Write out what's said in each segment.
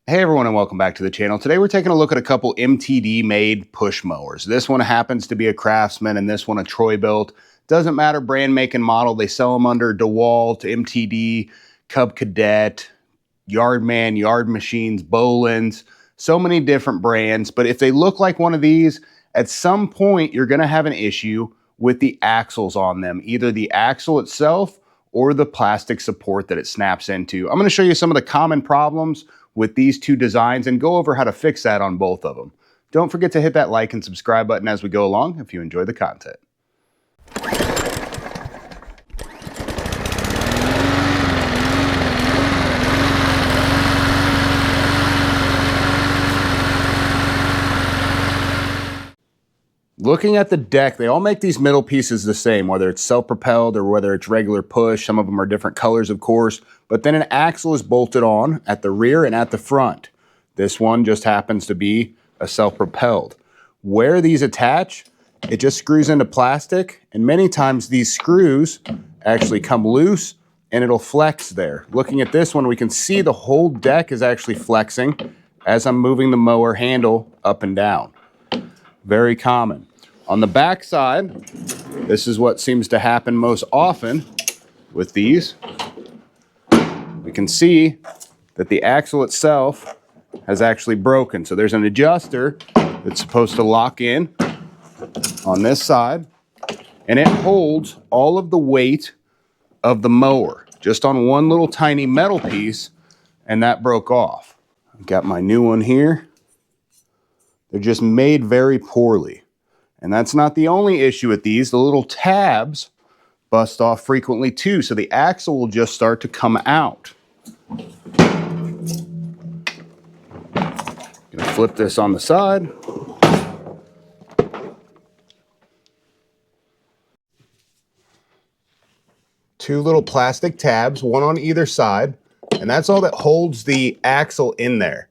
Hey everyone, and welcome back to the channel. Today we're taking a look at a couple MTD made push mowers. This one happens to be a Craftsman and this one a Troy Bilt. Doesn't matter brand, make, and model. They sell them under DeWalt, MTD, Cub Cadet, Yardman, Yard Machines, Boland's, so many different brands. But if they look like one of these, at some point you're going to have an issue with the axles on them, either the axle itself or the plastic support that it snaps into. I'm going to show you some of the common problems with these two designs and go over how to fix that on both of them. Don't forget to hit that like and subscribe button as we go along if you enjoy the content. Looking at the deck, they all make these middle pieces the same, whether it's self-propelled or whether it's regular push. Some of them are different colors, of course, but then an axle is bolted on at the rear and at the front. This one just happens to be a self-propelled. Where these attach, it just screws into plastic, and many times these screws actually come loose and it'll flex there. Looking at this one, we can see the whole deck is actually flexing as I'm moving the mower handle up and down. Very common. On the back side, this is what seems to happen most often with these. We can see that the axle itself has actually broken. So there's an adjuster that's supposed to lock in on this side, and it holds all of the weight of the mower just on one little tiny metal piece, and that broke off. I've got my new one here. They're just made very poorly. And that's not the only issue with these. The little tabs bust off frequently too, so the axle will just start to come out. Gonna flip this on the side. Two little plastic tabs, one on either side, and that's all that holds the axle in there.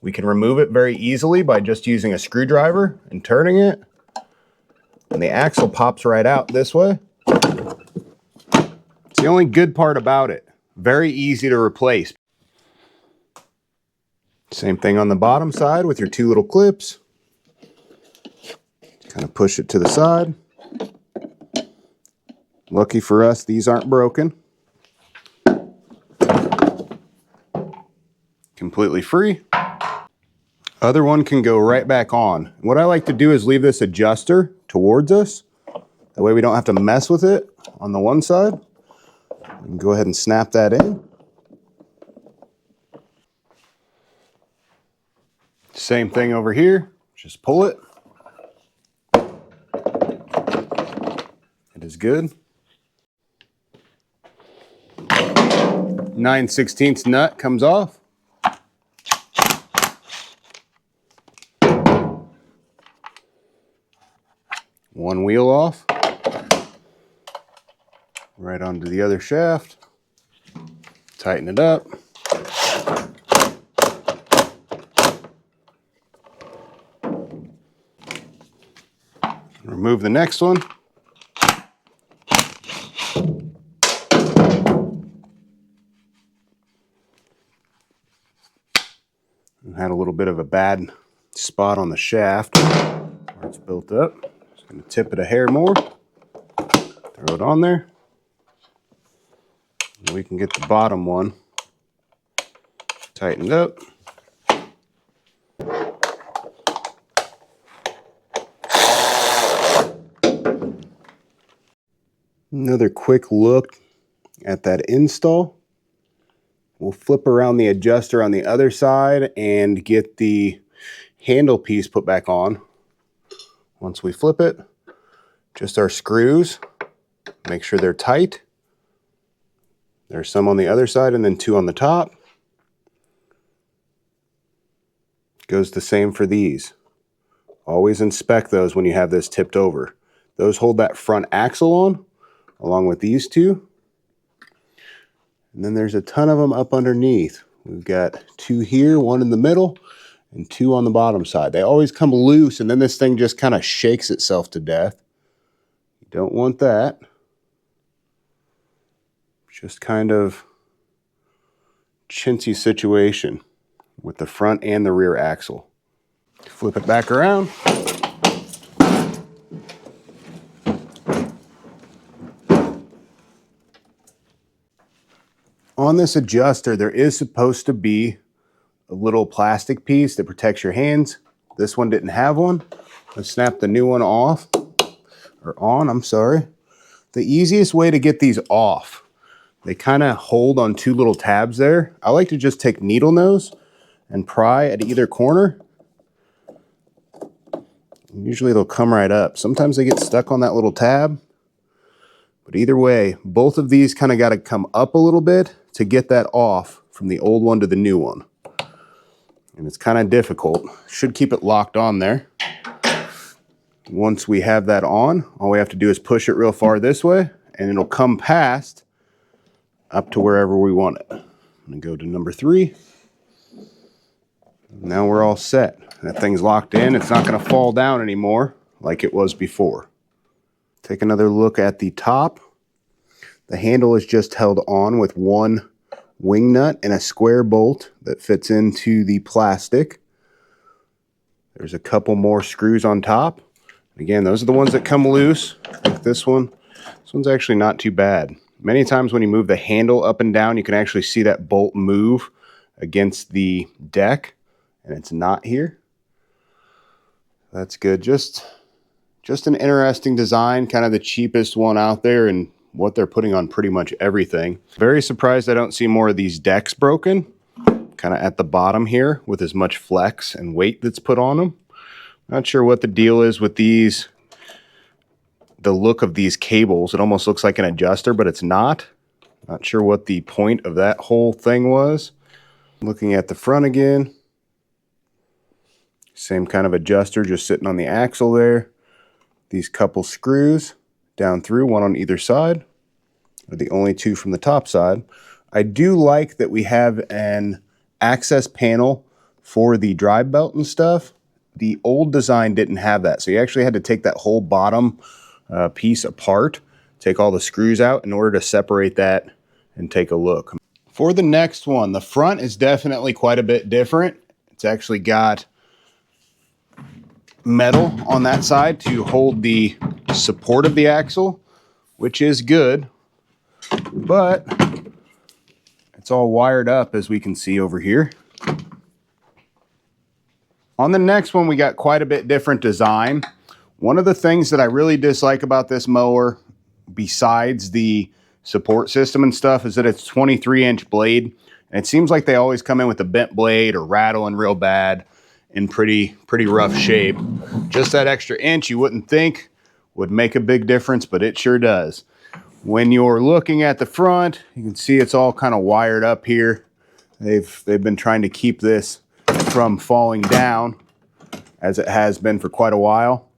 We can remove it very easily by just using a screwdriver and turning it. And the axle pops right out this way. It's the only good part about it. Very easy to replace. Same thing on the bottom side with your two little clips. Kind of push it to the side. Lucky for us, these aren't broken. Completely free. Other one can go right back on. What I like to do is leave this adjuster towards us. That way we don't have to mess with it on the one side. We can go ahead and snap that in. Same thing over here. Just pull it. It is good. 9/16 nut comes off. One wheel off, right onto the other shaft, tighten it up. Remove the next one. Had a little bit of a bad spot on the shaft where it's built up. Just going to tip it a hair more, throw it on there. And we can get the bottom one tightened up. Another quick look at that install. We'll flip around the adjuster on the other side and get the handle piece put back on. Once we flip it, just our screws, make sure they're tight. There's some on the other side and then two on the top. Goes the same for these. Always inspect those when you have this tipped over. Those hold that front axle on, along with these two. And then there's a ton of them up underneath. We've got two here, one in the middle, and two on the bottom side. They always come loose, and then this thing just kind of shakes itself to death. You don't want that. Just kind of chintzy situation. with the front and the rear axle. Flip it back around. On this adjuster, there is supposed to be a little plastic piece that protects your hands. This one didn't have one. Let's snap the new one off, or on, I'm sorry. The easiest way to get these off, they kind of hold on two little tabs there. I like to just take needle nose and pry at either corner. Usually they'll come right up. Sometimes they get stuck on that little tab. But either way, both of these kind of got to come up a little bit to get that off from the old one to the new one. And it's kind of difficult. Should keep it locked on there. Once we have that on, all we have to do is push it real far this way, and it'll come past up to wherever we want it. I'm going to go to number 3. Now we're all set. That thing's locked in. It's not going to fall down anymore like it was before. Take another look at the top. The handle is just held on with one wing nut and a square bolt that fits into the plastic. There's a couple more screws on top. Again, those are the ones that come loose, like this one. This one's actually not too bad. Many times when you move the handle up and down, you can actually see that bolt move against the deck, and it's not here. That's good. Just an interesting design, kind of the cheapest one out there, and what they're putting on pretty much everything. Very surprised I don't see more of these decks broken, kind of at the bottom here with as much flex and weight that's put on them. Not sure what the deal is with these. The look of these cables, it almost looks like an adjuster, but it's not. Not sure what the point of that whole thing was. Looking at the front again. Same kind of adjuster, just sitting on the axle there. These couple screws down through, one on either side. Are the only two from the top side. I do like that we have an access panel for the drive belt and stuff. The old design didn't have that, so you actually had to take that whole bottom piece apart, take all the screws out in order to separate that and take a look. For the next one, the front is definitely quite a bit different. It's actually got metal on that side to hold the support of the axle, which is good, but it's all wired up as we can see over here. On the next one, we got quite a bit different design. One of the things that I really dislike about this mower, besides the support system and stuff, is that it's 23-inch blade. And it seems like they always come in with a bent blade or rattling real bad in pretty rough shape. Just that extra inch you wouldn't think would make a big difference, but it sure does. When you're looking at the front, you can see it's all kind of wired up here. They've been trying to keep this from falling down, as it has been for quite a while.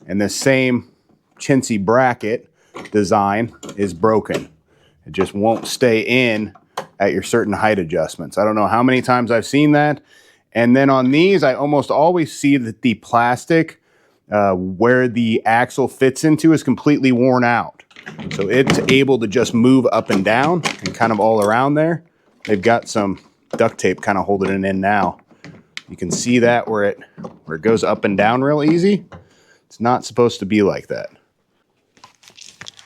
And this same chintzy bracket design is broken. It just won't stay in at your certain height adjustments. I don't know how many times I've seen that. And then on these, I almost always see that the plastic where the axle fits into is completely worn out. So it's able to just move up and down and kind of all around there. They've got some duct tape kind of holding it in now. You can see that where it goes up and down real easy. It's not supposed to be like that.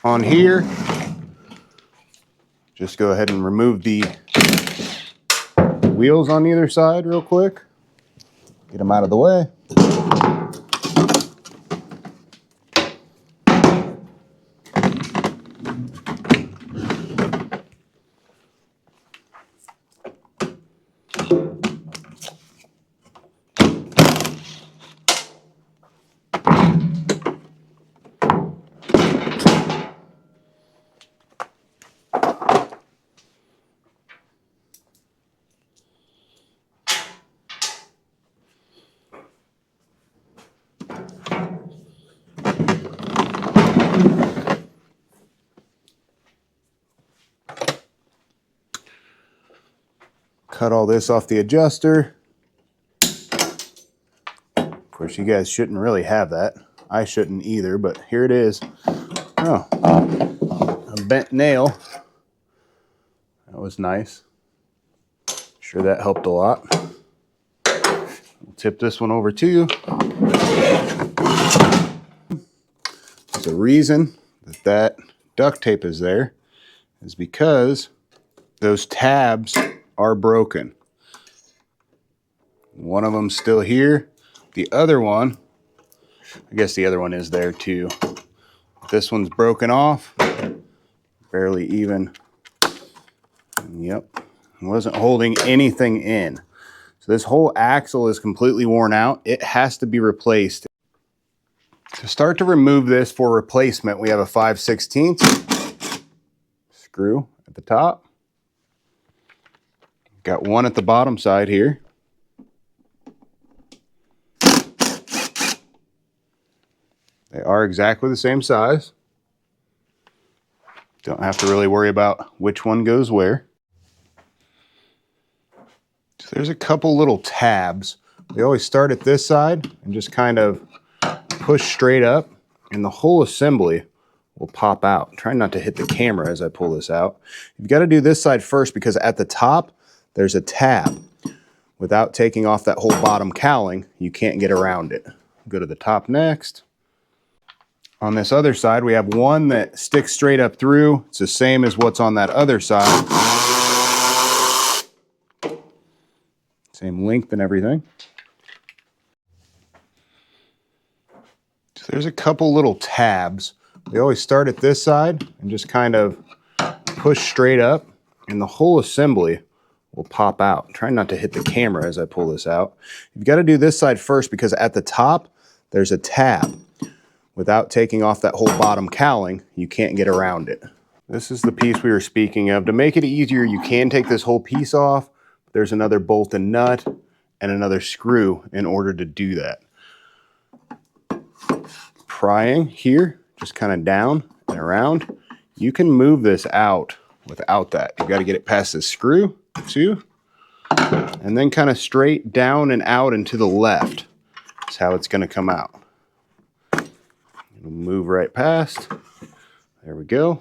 On here, just go ahead and remove the wheels on either side real quick. Get them out of the way. Cut all this off the adjuster. Of course, you guys shouldn't really have that. I shouldn't either, but here it is. Oh, a bent nail. That was nice. Sure that helped a lot. We'll tip this one over to you. There's a reason that duct tape is there, is because those tabs are broken. One of them's still here. The other one, I guess the other one is there too. This one's broken off, barely even. Yep, wasn't holding anything in. So this whole axle is completely worn out. It has to be replaced. To start to remove this for replacement, we have a 5/16 screw at the top. Got one at the bottom side here. They are exactly the same size. Don't have to really worry about which one goes where. So there's a couple little tabs. They always start at this side and just kind of push straight up, and the whole assembly will pop out. Try not to hit the camera as I pull this out. You've got to do this side first, because at the top there's a tab. Without taking off that whole bottom cowling, you can't get around it. Go to the top next. On this other side, we have one that sticks straight up through. It's the same as what's on that other side. Same length and everything. So there's a couple little tabs. They always start at this side and just kind of push straight up, and the whole assembly will pop out. Try not to hit the camera as I pull this out. You've got to do this side first, because at the top there's a tab. Without taking off that whole bottom cowling, you can't get around it. This is the piece we were speaking of. To make it easier, you can take this whole piece off. There's another bolt and nut and another screw in order to do that. Prying here, just kind of down and around. You can move this out without that. You've got to get it past this screw too, and then kind of straight down and out and to the left. That's how it's going to come out. It'll move right past. There we go.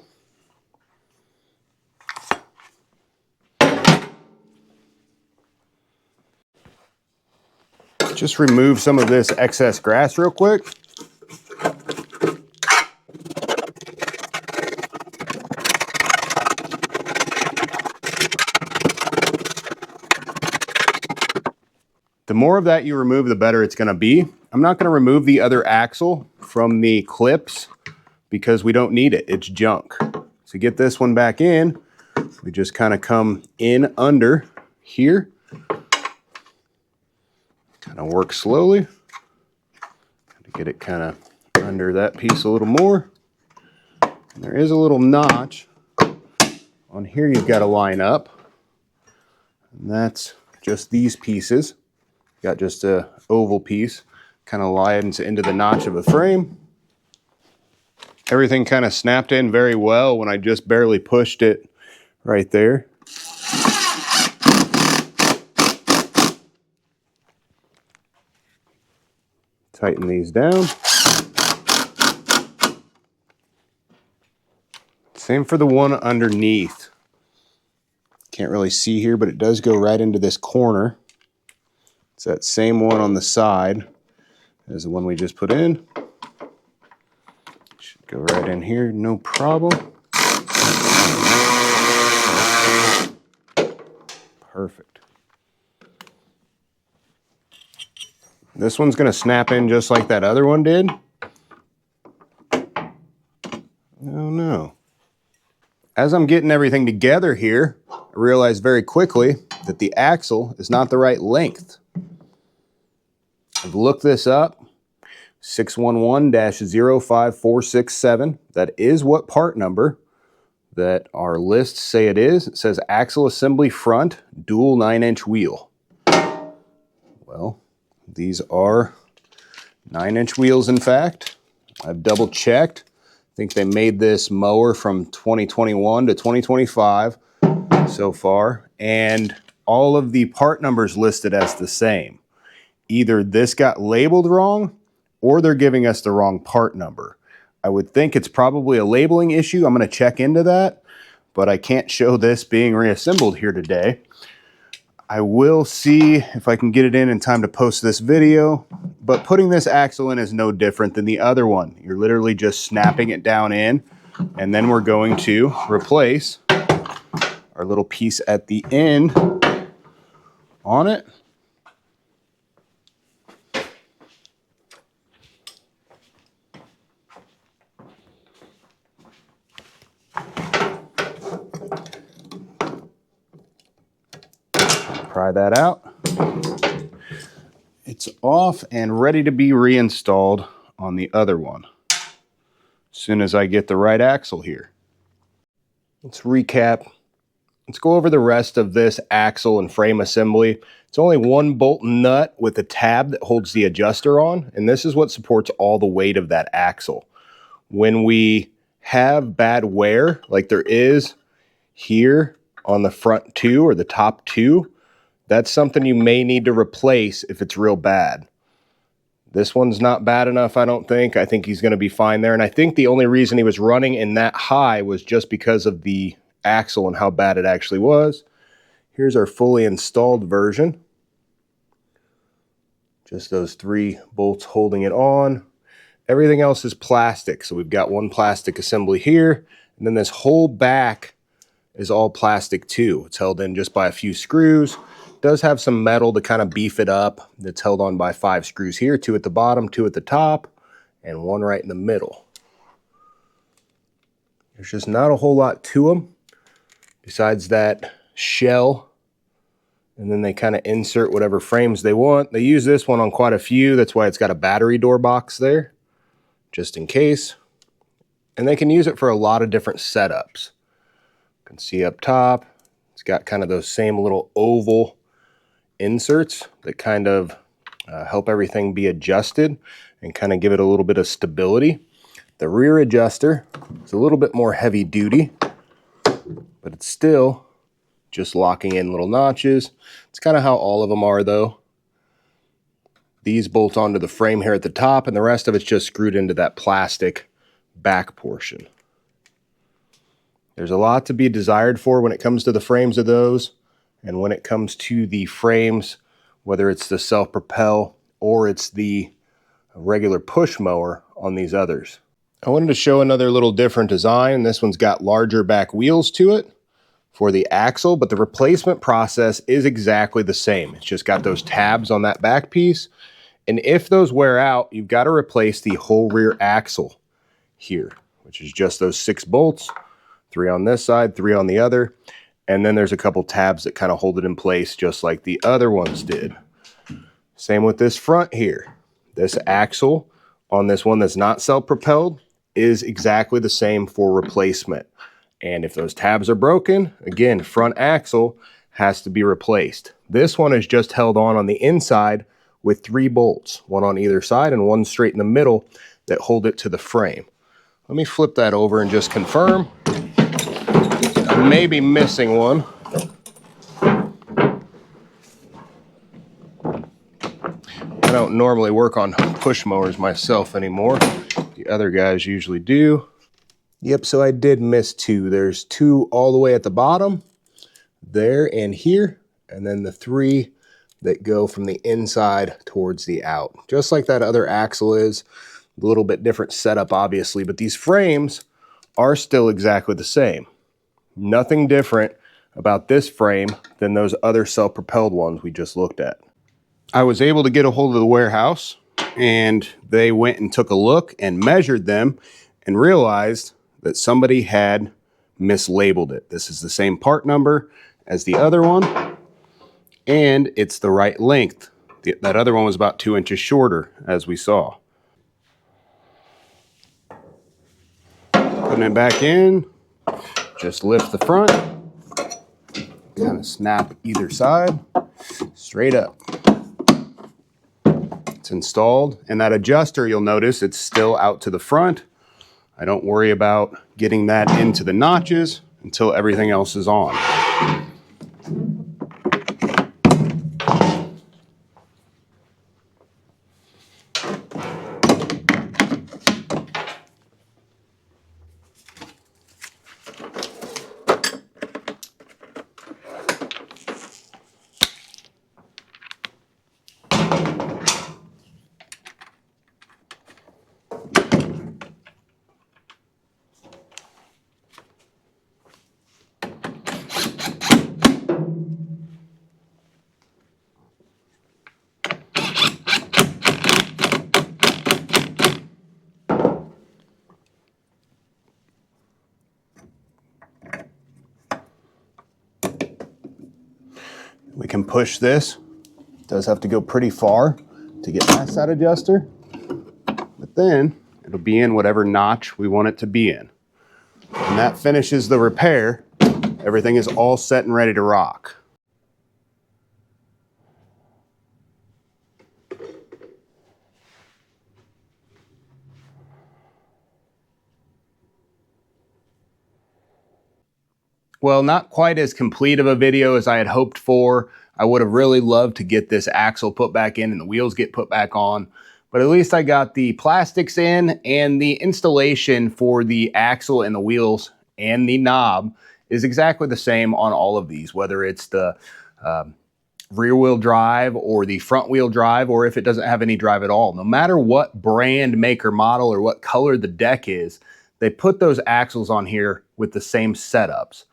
Just remove some of this excess grass real quick. The more of that you remove, the better it's going to be. I'm not going to remove the other axle from the clips because we don't need it. It's junk. To get this one back in, we just kind of come in under here. Kind of work slowly to get it kind of under that piece a little more. And there is a little notch on here you've got to line up. And that's just these pieces. Got just a oval piece, kind of lines into the notch of a frame. Everything kind of snapped in very well when I just barely pushed it right there. Tighten these down. Same for the one underneath. Can't really see here, but it does go right into this corner. It's that same one on the side as the one we just put in. Should go right in here, no problem. Perfect. This one's going to snap in just like that other one did. Oh no. As I'm getting everything together here, I realized very quickly that the axle is not the right length. I've looked this up, 611-05467. That is what part number that our lists say it is. It says axle assembly front, dual 9-inch wheel. Well, these are 9-inch wheels, in fact. I've double checked. I think they made this mower from 2021 to 2025 so far, and all of the part numbers listed as the same. Either this got labeled wrong or they're giving us the wrong part number. I would think it's probably a labeling issue. I'm going to check into that, but I can't show this being reassembled here today. I will see if I can get it in time to post this video, but putting this axle in is no different than the other one. You're literally just snapping it down in, and then we're going to replace our little piece at the end on it. Pry that out. It's off and ready to be reinstalled on the other one as soon as I get the right axle here. Let's recap. Let's go over the rest of this axle and frame assembly. It's only one bolt and nut with a tab that holds the adjuster on, and this is what supports all the weight of that axle. When we have bad wear, like there is here on the front two or the top two, that's something you may need to replace if it's real bad. This one's not bad enough, I don't think. I think he's going to be fine there. And I think the only reason he was running in that high was just because of the axle and how bad it actually was. Here's our fully installed version. Just those 3 bolts holding it on. Everything else is plastic. So we've got one plastic assembly here. And then this whole back is all plastic too. It's held in just by a few screws. Does have some metal to kind of beef it up. That's held on by 5 screws here, 2 at the bottom, 2 at the top, and 1 right in the middle. There's just not a whole lot to them besides that shell, and then they kind of insert whatever frames they want. They use this one on quite a few. That's why it's got a battery door box there, just in case. And they can use it for a lot of different setups. You can see up top, it's got kind of those same little oval inserts that kind of help everything be adjusted and kind of give it a little bit of stability. The rear adjuster is a little bit more heavy duty, but it's still just locking in little notches. It's kind of how all of them are though. These bolt onto the frame here at the top, and the rest of it's just screwed into that plastic back portion. There's a lot to be desired for when it comes to the frames of those. And when it comes to the frames, whether it's the self-propel or it's the regular push mower on these others. I wanted to show another little different design. This one's got larger back wheels to it for the axle, but the replacement process is exactly the same. It's just got those tabs on that back piece. And if those wear out, you've got to replace the whole rear axle here, which is just those 6 bolts, 3 on this side, 3 on the other. And then there's a couple tabs that kind of hold it in place just like the other ones did. Same with this front here. This axle on this one that's not self-propelled is exactly the same for replacement. And if those tabs are broken, again, front axle has to be replaced. This one is just held on the inside with 3 bolts, 1 on either side and 1 straight in the middle that hold it to the frame. Let me flip that over and just confirm. I may be missing one. I don't normally work on push mowers myself anymore. The other guys usually do. Yep, so I did miss 2. There's 2 all the way at the bottom, there and here, and then the 3 that go from the inside towards the out. Just like that other axle is. A little bit different setup, obviously, but these frames are still exactly the same. Nothing different about this frame than those other self-propelled ones we just looked at. I was able to get a hold of the warehouse, and they went and took a look and measured them and realized that somebody had mislabeled it. This is the same part number as the other one, and it's the right length. That other one was about 2 inches shorter, as we saw. Putting it back in. Just lift the front, kind of snap either side, straight up. It's installed, and that adjuster, you'll notice it's still out to the front. I don't worry about getting that into the notches until everything else is on. We can push this. It does have to go pretty far to get past that adjuster, but then it'll be in whatever notch we want it to be in. And that finishes the repair. Everything is all set and ready to rock. Well, not quite as complete of a video as I had hoped for. I would have really loved to get this axle put back in and the wheels get put back on, but at least I got the plastics in, and the installation for the axle and the wheels and the knob is exactly the same on all of these, whether it's the rear wheel drive or the front wheel drive, or if it doesn't have any drive at all. No matter what brand, make, or model, or what color the deck is, they put those axles on here with the same setups.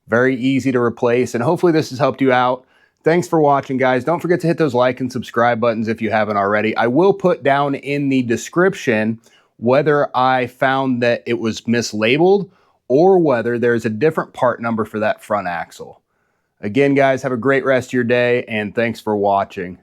Very easy to replace, and hopefully this has helped you out. Thanks for watching, guys. Don't forget to hit those like and subscribe buttons if you haven't already. I will put down in the description whether I found that it was mislabeled or whether there's a different part number for that front axle. Again, guys, have a great rest of your day, and thanks for watching.